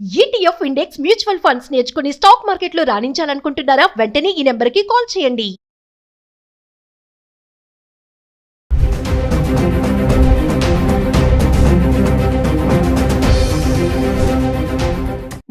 ETF index mutual funds నేర్చుకుని stock మార్కెట్లో రాణించాలనుకుంటున్నారా? వెంటనే ఈ నెంబర్కి కాల్ చేయండి.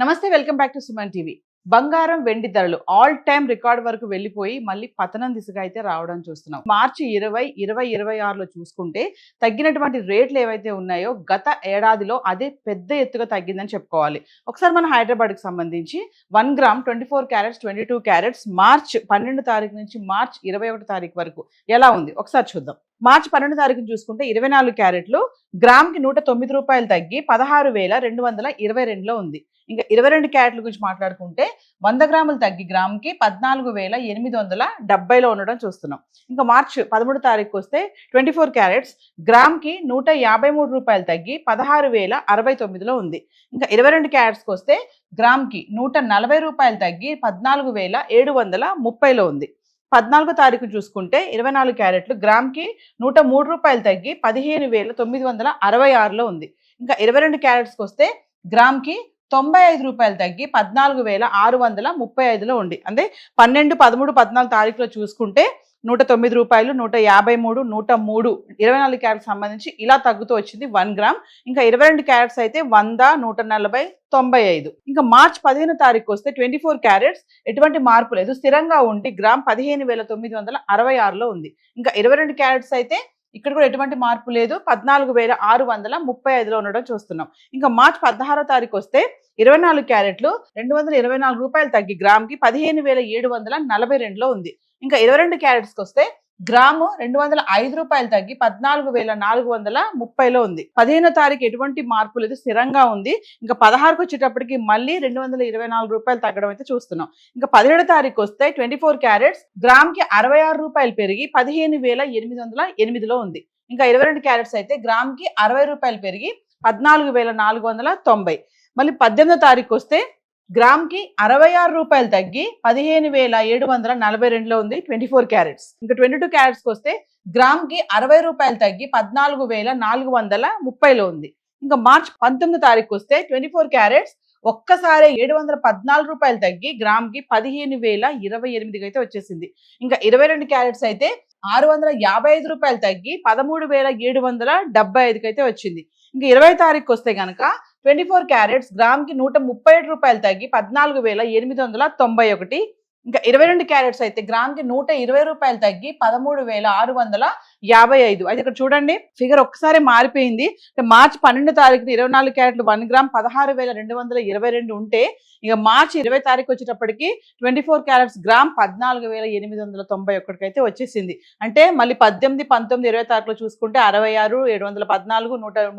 నమస్తే, welcome back to Suman TV. బంగారం వెండి ధరలు ఆల్ టైమ్ రికార్డ్ వరకు వెళ్ళిపోయి మళ్ళీ పతనం దిశగా అయితే రావడం చూస్తున్నాం. మార్చి 2026లో చూసుకుంటే తగ్గినటువంటి రేట్లు ఏవైతే ఉన్నాయో గత ఏడాదిలో అదే పెద్ద ఎత్తుగా తగ్గిందని చెప్పుకోవాలి. ఒకసారి మన హైదరాబాద్కి సంబంధించి 1 గ్రామ్ 24 క్యారెట్స్ 22 క్యారెట్స్ మార్చ్ 12 తారీఖు నుంచి మార్చ్ 21 తారీఖు వరకు ఎలా ఉంది ఒకసారి చూద్దాం. మార్చి 12 తారీఖున చూసుకుంటే 24 క్యారెట్లు గ్రామ్కి 109 రూపాయలు తగ్గి 16,222లో ఉంది. ఇంకా 22 క్యారెట్ల గురించి మాట్లాడుకుంటే 100 గ్రాములు తగ్గి గ్రామ్కి 14,870లో ఉండడం చూస్తున్నాం. ఇంకా మార్చి 13 తారీఖు వస్తే 24 క్యారెట్స్ గ్రామ్కి 153 రూపాయలు తగ్గి 16,069లో ఉంది. ఇంకా 22 క్యారెట్స్కి వస్తే గ్రామ్కి 140 రూపాయలు తగ్గి 14,730లో ఉంది. 14 తారీఖు చూసుకుంటే 24 క్యారెట్లు గ్రామ్కి 103 రూపాయలు తగ్గి 15,966లో ఉంది. ఇంకా 22 క్యారెట్స్కి వస్తే గ్రామ్కి 95 రూపాయలు తగ్గి 14,635లో ఉంది. అంటే 12, 13, 14 తారీఖులో చూసుకుంటే 109 రూపాయలు, 153, 103 24 క్యారెట్స్ సంబంధించి ఇలా తగ్గుతూ వచ్చింది 1 గ్రామ్. ఇంకా 22 క్యారెట్స్ అయితే 100, 140, 95. ఇంకా మార్చ్ 15 తారీఖు వస్తే 24 క్యారెట్స్ ఎటువంటి మార్పు లేదు, స్థిరంగా ఉండి గ్రామ్ 15,966లో ఉంది. ఇంకా 22 క్యారెట్స్ అయితే ఇక్కడ కూడా ఎటువంటి మార్పు లేదు, 14,635లో ఉండడం చూస్తున్నాం. ఇంకా మార్చ్ 16 తారీఖు వస్తే 24 క్యారెట్లు 224 రూపాయలు తగ్గి గ్రామ్కి 15,742లో ఉంది. ఇంకా 22 క్యారెట్స్కి వస్తే గ్రాము 205 రూపాయలు తగ్గి 14,430లో ఉంది. 15వ తారీఖు ఎటువంటి మార్పు లేదు, స్థిరంగా ఉంది. ఇంకా 16కు వచ్చేటప్పటికి మళ్ళీ 224 రూపాయలు తగ్గడం అయితే చూస్తున్నాం. ఇంకా 17వ తారీఖు వస్తే 24 క్యారెట్స్ గ్రామ్కి 66 రూపాయలు పెరిగి 15,808లో ఉంది. ఇంకా 22 క్యారెట్స్ అయితే గ్రామ్కి 60 రూపాయలు పెరిగి 14,490. మళ్ళీ 18వ తారీఖు వస్తే గ్రామ్కి 66 రూపాయలు తగ్గి 15,742లో ఉంది 24 క్యారెట్స్. ఇంకా 22 క్యారెట్స్కి వస్తే గ్రామ్కి 60 రూపాయలు తగ్గి 14,430లో ఉంది. ఇంకా మార్చ్ 19 తారీఖు వస్తే 24 క్యారెట్స్ ఒక్కసారి 714 రూపాయలు తగ్గి గ్రామ్కి 15,028 అయితే వచ్చేసింది. ఇంకా 22 క్యారెట్స్ అయితే 655 రూపాయలు తగ్గి 13,775 అయితే వచ్చింది. ఇంకా 20 తారీఖు వస్తే కనుక 24 క్యారెట్స్ గ్రామ్కి 137 రూపాయలు తగ్గి 14,891. ఇంకా 22 క్యారెట్స్ అయితే గ్రామ్కి 120 రూపాయలు తగ్గి 13,655. అయితే ఇక్కడ చూడండి ఫిగర్ ఒక్కసారి మారిపోయింది. మార్చి 12 తారీఖున 24 క్యారెట్లు 1 గ్రామ్ 16,222 ఉంటే ఇక మార్చి 20 తారీఖు వచ్చేటప్పటికి 24 క్యారెట్స్ గ్రామ్ 14,891 అయితే వచ్చేసింది. అంటే మళ్ళీ 18, 19, 20 తారీఖులో చూసుకుంటే 66, 714,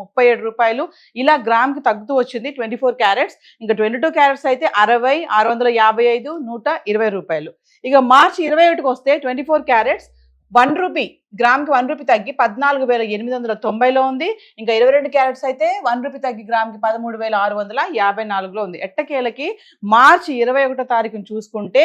137 రూపాయలు ఇలా గ్రామ్కి తగ్గుతూ వచ్చింది 24 క్యారెట్స్. ఇంకా 22 క్యారెట్స్ అయితే 60, 655, 120 రూపాయలు. ఇక మార్చి 21కి వస్తే 24 క్యారెట్స్ 1 రూపీ గ్రామ్కి 1 రూపీ తగ్గి 14,890లో ఉంది. ఇంకా 22 క్యారెట్స్ అయితే 1 రూపీ తగ్గి గ్రామ్కి 13,654లో ఉంది. ఎట్టకేలకి మార్చి 21 తారీఖును చూసుకుంటే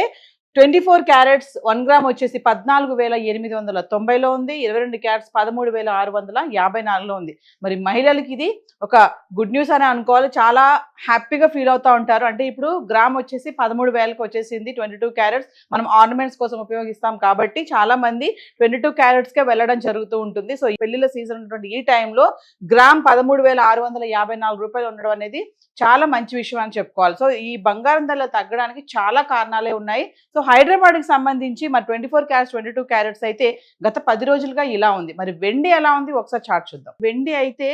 24 క్యారెట్స్ 1 గ్రామ్ వచ్చేసి 14,890లో ఉంది. 22 క్యారెట్స్ 13,654లో ఉంది. మరి మహిళలకి ఇది ఒక గుడ్ న్యూస్ అని అనుకోవాలి, చాలా హ్యాపీగా ఫీల్ అవుతూ ఉంటారు. అంటే ఇప్పుడు గ్రామ్ వచ్చేసి 13,000కి వచ్చేసింది. 22 క్యారెట్స్ మనం ఆర్నమెంట్స్ కోసం ఉపయోగిస్తాం కాబట్టి చాలా మంది 22 క్యారెట్స్కే వెళ్ళడం జరుగుతూ ఉంటుంది. సో ఈ పెళ్లిళ్ళ సీజన్ ఉన్నటువంటి ఈ టైంలో గ్రామ్ 13,654 రూపాయలు ఉండడం అనేది చాలా మంచి విషయం అని చెప్పుకోవాలి. సో ఈ బంగారం ధరలు తగ్గడానికి చాలా కారణాలే ఉన్నాయి. సో హైదరాబాద్కి సంబంధించి మరి 24 క్యారెట్స్ 22 క్యారెట్స్ అయితే గత 10 రోజులుగా ఇలా ఉంది. మరి వెండి ఎలా ఉంది ఒకసారి చార్ట్ చూద్దాం. వెండి అయితే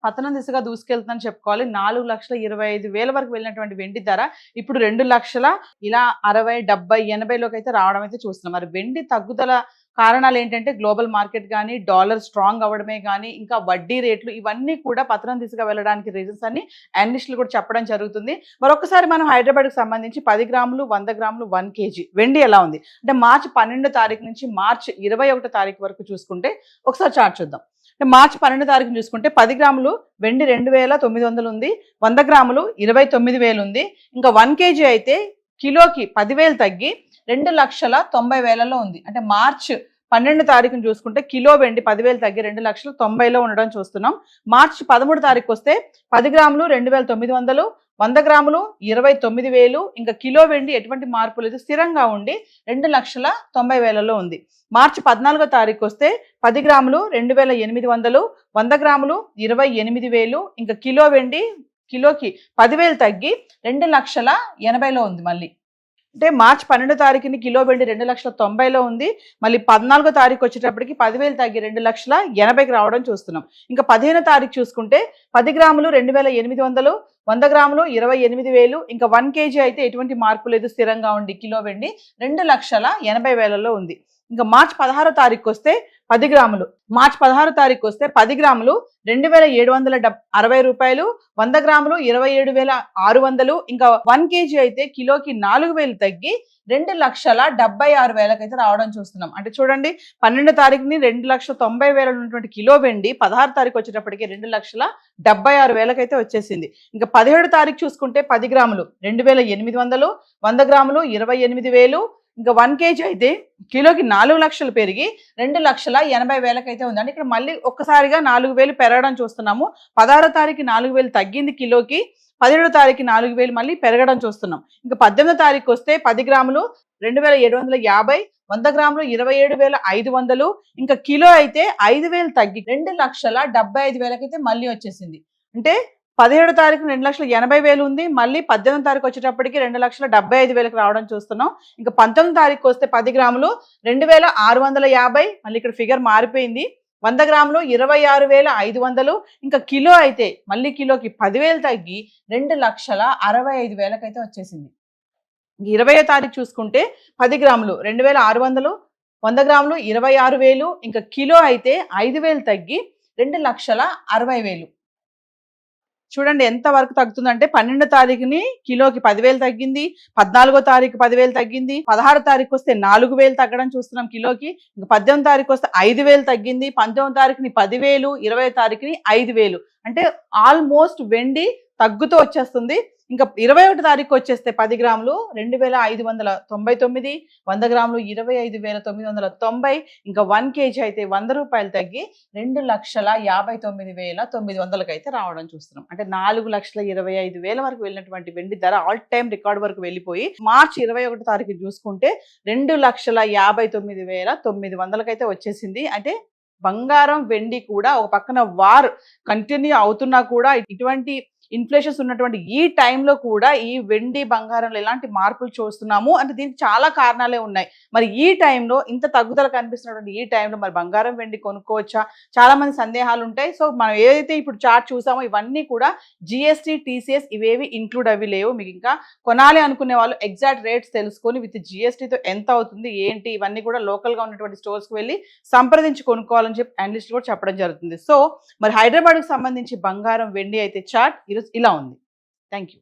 పతనం దిశగా దూసుకెళ్తుందని చెప్పుకోవాలి. 4,25,000 వరకు వెళ్ళినటువంటి వెండి ధర ఇప్పుడు 2 లక్షల ఇలా 60, 70, 80లోకి అయితే రావడం అయితే చూస్తున్నాం. మరి వెండి తగ్గుదల కారణాలు ఏంటంటే గ్లోబల్ మార్కెట్ కానీ, డాలర్ స్ట్రాంగ్ అవ్వడమే కానీ, ఇంకా వడ్డీ రేట్లు ఇవన్నీ కూడా పతనం దిశగా వెళ్ళడానికి రీజన్స్ అని అనలిస్టులు కూడా చెప్పడం జరుగుతుంది. మరొకసారి మనం హైదరాబాద్కి సంబంధించి 10 గ్రాములు, 100 గ్రాములు, 1 కేజీ వెండి ఎలా ఉంది అంటే మార్చి 12 తారీఖు నుంచి మార్చి 21 తారీఖు వరకు చూసుకుంటే ఒకసారి చార్ట్ చూద్దాం. అంటే మార్చి 12 తారీఖున చూసుకుంటే 10 గ్రాములు వెండి 2,900 ఉంది, 100 గ్రాములు 29,000 ఉంది. ఇంకా 1 కేజీ అయితే కిలోకి 10,000 తగ్గి 2,90,000లో ఉంది. అంటే మార్చ్ 12 తారీఖున చూసుకుంటే కిలో వెండి 10,000 తగ్గి 2,90,000లో ఉండడం చూస్తున్నాం. మార్చి 13 తారీఖు వస్తే 10 గ్రాములు 2,900, 100 గ్రాములు 29,000. ఇంకా కిలో వెండి ఎటువంటి మార్పు లేదు, స్థిరంగా ఉండి 2,90,000లో ఉంది. మార్చి 14 తారీఖు వస్తే 10 గ్రాములు 2,800, 100 గ్రాములు 28,000. ఇంకా కిలో వెండి కిలోకి 10,000 తగ్గి 2,80,000లో ఉంది. మళ్ళీ అంటే మార్చి 12 తారీఖుని కిలో వెండి 2,90,000లో ఉంది. మళ్ళీ 14 తారీఖు వచ్చేటప్పటికి 10,000 తగ్గి 2,80,000కి రావడం చూస్తున్నాం. ఇంకా 15 తారీఖు చూసుకుంటే 10 గ్రాములు 2,800, 100 గ్రాములు 28,000. ఇంకా 1 kg అయితే ఎటువంటి మార్పు లేదు, స్థిరంగా ఉండి కిలో వెండి 2,80,000లో ఉంది. ఇంకా మార్చి 16 తారీఖు వస్తే 10 గ్రాములు మార్చి 16 తారీఖు వస్తే 10 గ్రాములు 2,760 రూపాయలు, 100 గ్రాములు 27,600. ఇంకా 1 kg అయితే కిలోకి 4,000 తగ్గి 2,76,000 అయితే రావడం చూస్తున్నాం. అంటే చూడండి, 12 తారీఖుని 2,90,000 ఉన్నటువంటి కిలో వెండి 16 తారీఖు వచ్చేటప్పటికి 2,76,000 అయితే వచ్చేసింది. ఇంకా 17 తారీఖు చూసుకుంటే 10 గ్రాములు 2,800, 100 గ్రాములు 28,000. ఇంకా 1 kg అయితే కిలోకి 4 లక్షలు పెరిగి 2,80,000 అయితే ఉందండి. ఇక్కడ మళ్ళీ ఒక్కసారిగా 4,000 పెరగడం చూస్తున్నాము. 16 తారీఖు 4,000 తగ్గింది కిలోకి, 17 తారీఖు 4,000 మళ్ళీ పెరగడం చూస్తున్నాం. ఇంకా 18 తారీఖు వస్తే 10 గ్రాములు 2,750, 100 గ్రాములు 27,500. ఇంకా కిలో అయితే 5,000 తగ్గి 2,75,000 అయితే మళ్ళీ వచ్చేసింది. అంటే 17 తారీఖు 2,80,000 ఉంది, మళ్ళీ 18 తారీఖు వచ్చేటప్పటికి 2,75,000కి రావడం చూస్తున్నాం. ఇంకా 19 తారీఖు వస్తే 10 గ్రాములు 2,650, మళ్ళీ ఇక్కడ ఫిగర్ మారిపోయింది. 100 గ్రాములు 26,500. ఇంకా కిలో అయితే మళ్ళీ కిలోకి 10,000 తగ్గి 2,65,000 అయితే వచ్చేసింది. 20వ తారీఖు చూసుకుంటే 10 గ్రాములు 2,600, 100 గ్రాములు 26,000. ఇంకా కిలో అయితే 5,000 తగ్గి 2,60,000. చూడండి ఎంత వరకు తగ్గుతుందంటే 12 తారీఖుని కిలోకి 10,000 తగ్గింది, 14 తారీఖు 10,000 తగ్గింది, 16 తారీఖు వస్తే 4,000 తగ్గడం చూస్తున్నాం కిలోకి. ఇంకా 18 తారీఖు వస్తే 5,000 తగ్గింది, 19 తారీఖుని 10,000, 20 తారీఖుని 5,000. అంటే ఆల్మోస్ట్ వెండి తగ్గుతూ వచ్చేస్తుంది. ఇంకా 21 తారీఖు వచ్చేస్తే 10 గ్రాములు 2,599, 100 గ్రాములు 25,990. ఇంకా 1 kg అయితే 100 రూపాయలు తగ్గి 2,59,900 అయితే రావడం చూస్తున్నాం. అంటే 4,25,000 వరకు వెళ్ళినటువంటి వెండి ధర ఆల్ టైమ్ రికార్డ్ వరకు వెళ్ళిపోయి మార్చి 21 తారీఖు చూసుకుంటే 2,59,900 అయితే వచ్చేసింది. అంటే బంగారం వెండి కూడా ఒక పక్కన వార్ కంటిన్యూ అవుతున్నా కూడా ఇటువంటి ఇన్ఫ్లేషన్స్ ఉన్నటువంటి ఈ టైంలో కూడా ఈ వెండి బంగారంలో ఎలాంటి మార్పులు చూస్తున్నాము అంటే దీనికి చాలా కారణాలే ఉన్నాయి. మరి ఈ టైంలో ఇంత తగ్గుదల కనిపిస్తున్నటువంటి ఈ టైంలో మరి బంగారం వెండి కొనుక్కోవచ్చా, చాలా మంది సందేహాలు ఉంటాయి. సో మనం ఏదైతే ఇప్పుడు చార్ట్ చూసామో ఇవన్నీ కూడా GST, TCS ఇవేవి ఇంక్లూడ్ అవి లేవు. మీకు ఇంకా కొనాలి అనుకునే వాళ్ళు ఎగ్జాక్ట్ రేట్స్ తెలుసుకొని విత్ GSTతో ఎంత అవుతుంది ఏంటి ఇవన్నీ కూడా లోకల్గా ఉన్నటువంటి స్టోర్స్కి వెళ్ళి సంప్రదించి కొనుక్కోవాలని చెప్పి అనలిస్ట్ కూడా చెప్పడం జరుగుతుంది. సో మరి హైదరాబాద్కి సంబంధించి బంగారం వెండి అయితే చార్ట్ ఇలా ఉంది. Thank you.